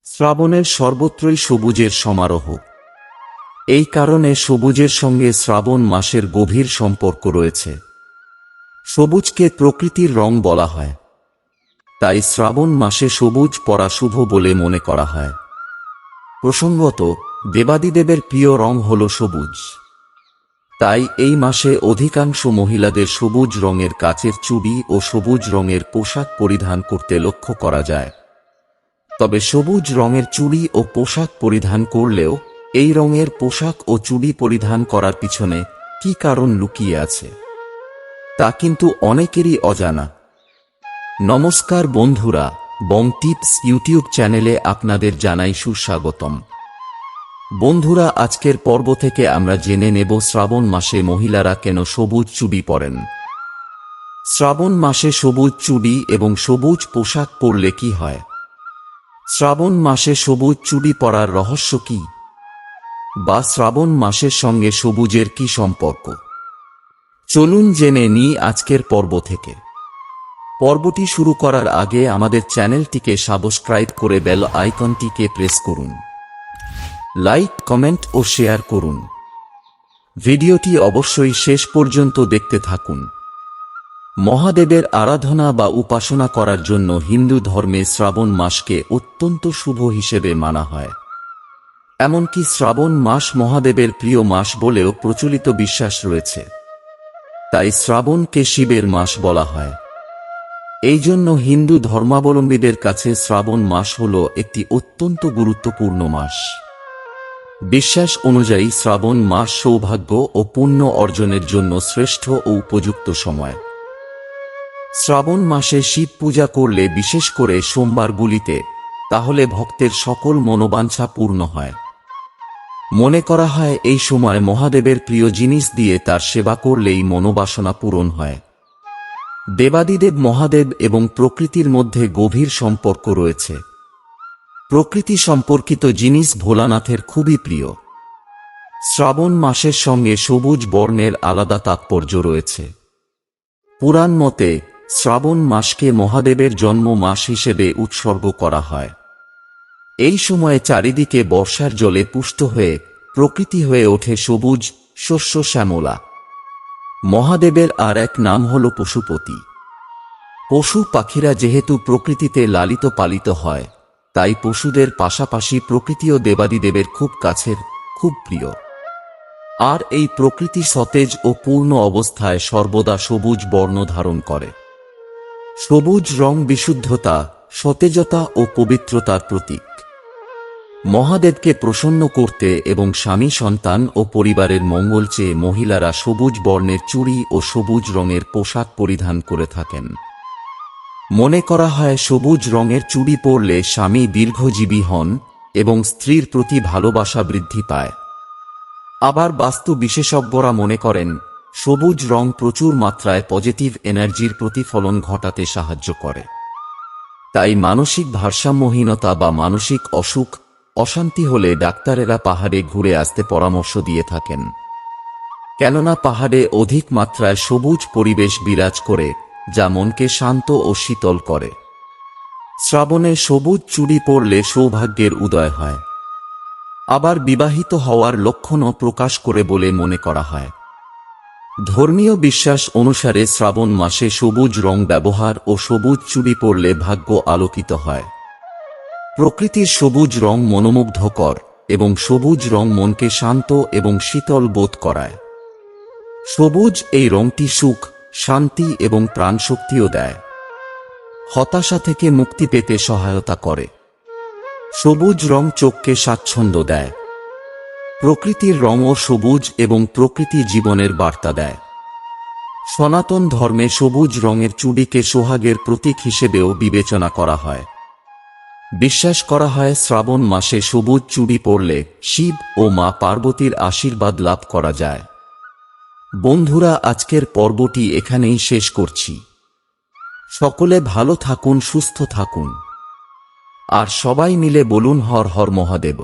শ্রাবণের সর্বত্রই সবুজের সমারোহ। এই কারণে সবুজের সঙ্গে শ্রাবণ মাসের গভীর সম্পর্ক রয়েছে। সবুজকে প্রকৃতির রং বলা হয়, তাই শ্রাবণ মাসে সবুজ পরা শুভ বলে মনে করা হয়। প্রসঙ্গত, দেবাদিদেবের প্রিয় রং হল সবুজ। তাই এই মাসে অধিকাংশ মহিলাদের সবুজ রঙের কাচের চুড়ি ও সবুজ রঙের পোশাক পরিধান করতে লক্ষ্য করা যায়। তবে সবুজ রঙের চুড়ি ও পোশাক পরিধান করলেও এই রঙের পোশাক ও চুড়ি পরিধান করার পিছনে কী কারণ লুকিয়ে আছে তা কিন্তু অনেকেরই অজানা। নমস্কার বন্ধুরা, বং টিপস ইউটিউব চ্যানেলে আপনাদের জানাই সুস্বাগতম। বন্ধুরা, আজকের পর্ব থেকে আমরা জেনে নেব শ্রাবণ মাসে মহিলারা কেন সবুজ চুড়ি পরেন। শ্রাবণ মাসে সবুজ চুড়ি এবং সবুজ পোশাক পরলে কি হয়? শ্রাবণ মাসে সবুজ চুড়ি পরার রহস্য কি, বা শ্রাবণ মাসের সঙ্গে সবুজের কি সম্পর্ক? চলুন জেনে নিই আজকের পর্ব থেকে। পর্বটি শুরু করার আগে আমাদের চ্যানেলটিকে সাবস্ক্রাইব করে বেল আইকনটিকে প্রেস করুন। লাইক, কমেন্ট ও শেয়ার করুন। ভিডিওটি অবশ্যই শেষ পর্যন্ত দেখতে থাকুন। মহাদেবের আরাধনা বা উপাসনা করার জন্য হিন্দু ধর্মে শ্রাবণ মাসকে অত্যন্ত শুভ হিসেবে মানা হয়। এমনকি শ্রাবণ মাস মহাদেবের প্রিয় মাস বলেও প্রচলিত বিশ্বাস রয়েছে। তাই শ্রাবণকে শিবের মাস বলা হয়। এই জন্য হিন্দু ধর্মাবলম্বীদের কাছে শ্রাবণ মাস হল একটি অত্যন্ত গুরুত্বপূর্ণ মাস। বিশ্বাস অনুযায়ী শ্রাবণ মাস সৌভাগ্য ও পুণ্য অর্জনের জন্য শ্রেষ্ঠ ও উপযুক্ত সময়। শ্রাবণ মাসে শিব পূজা করলে, বিশেষ করে সোমবারগুলিতে, তাহলে ভক্তের সকল মনোবাঞ্ছা পূর্ণ হয়। মনে করা হয় এই সময় মহাদেবের প্রিয় জিনিস দিয়ে তার সেবা করলেই মনোবাসনা পূরণ হয়। দেবাদিদেব মহাদেব এবং প্রকৃতির মধ্যে গভীর সম্পর্ক রয়েছে। প্রকৃতি সম্পর্কিত জিনিস ভোলানাথের খুবই প্রিয়। শ্রাবণ মাসের সঙ্গে সবুজ বর্ণের আলাদা তাৎপর্য রয়েছে। পুরাণ মতে শ্রাবণ মাসকে মহাদেবের জন্ম মাস হিসেবে উৎসর্গ করা হয়। এই সময়ে চারিদিকে বর্ষার জলে পুষ্ট হয়ে প্রকৃতি হয়ে ওঠে সবুজ, শস্য শ্যামলা। মহাদেবের আর এক নাম হল পশুপতি। পশু পাখিরা যেহেতু প্রকৃতিতে লালিত পালিত হয়, তাই পশুদের পাশাপাশি প্রকৃতিও দেবাদিদেবের খুব কাছের, খুব প্রিয়। আর এই প্রকৃতি সতেজ ও পূর্ণ অবস্থায় সর্বদা সবুজ বর্ণ ধারণ করে। সবুজ রং বিশুদ্ধতা, সতেজতা ও পবিত্রতার প্রতীক। মহাদেবকে প্রসন্ন করতে এবং স্বামী, সন্তান ও পরিবারের মঙ্গল চেয়ে মহিলারা সবুজ বর্ণের চুড়ি ও সবুজ রঙের পোশাক পরিধান করে থাকেন। মনে করা হয় সবুজ রঙের চুড়ি পরলে স্বামী দীর্ঘজীবী হন এবং স্ত্রীর প্রতি ভালোবাসা বৃদ্ধি পায়। আবার বাস্তু বিশেষজ্ঞরা মনে করেন সবুজ রং প্রচুর মাত্রায় পজিটিভ এনার্জির প্রতিফলন ঘটাতে সাহায্য করে। তাই মানসিক ভারসাম্যহীনতা বা মানসিক অসুখ, অশান্তি হলে ডাক্তারেরা পাহাড়ে ঘুরে আসতে পরামর্শ দিয়ে থাকেন। কেননা পাহাড়ে অধিক মাত্রায় সবুজ পরিবেশ বিরাজ করে, যা মনকে শান্ত ও শীতল করে। শ্রাবণে সবুজ চুড়ি পরলে সৌভাগ্যের উদয় হয়। আবার বিবাহিত হওয়ার লক্ষণও প্রকাশ করে বলে মনে করা হয়। ধর্মীয় বিশ্বাস অনুসারে শ্রাবণ মাসে সবুজ রং ব্যবহার ও সবুজ চুড়ি পরলে ভাগ্য আলোকিত হয়। প্রকৃতির সবুজ রং মনোমুগ্ধকর এবং সবুজ রং মনকে শান্ত এবং শীতল বোধ করায়। সবুজ এই রংটি সুখ, শান্তি এবং প্রাণশক্তিও দেয়। হতাশা থেকে মুক্তি পেতে সহায়তা করে। সবুজ রং চোখকে স্বাচ্ছন্দ্য দেয়। প্রকৃতির রঙও সবুজ এবং প্রকৃতি জীবনের বার্তা দেয়। সনাতন ধর্মে সবুজ রঙের চুড়িকে সোহাগের প্রতীক হিসেবেও বিবেচনা করা হয়। বিশ্বাস করা হয় শ্রাবণ মাসে সবুজ চুড়ি পরলে শিব ও মা পার্বতীর আশীর্বাদ লাভ করা যায়। বন্ধুরা, আজকের পর্বটি এখানেই শেষ করছি। সকলে ভালো থাকুন, সুস্থ থাকুন, আর সবাই মিলে বলুন হর হর মহাদেব।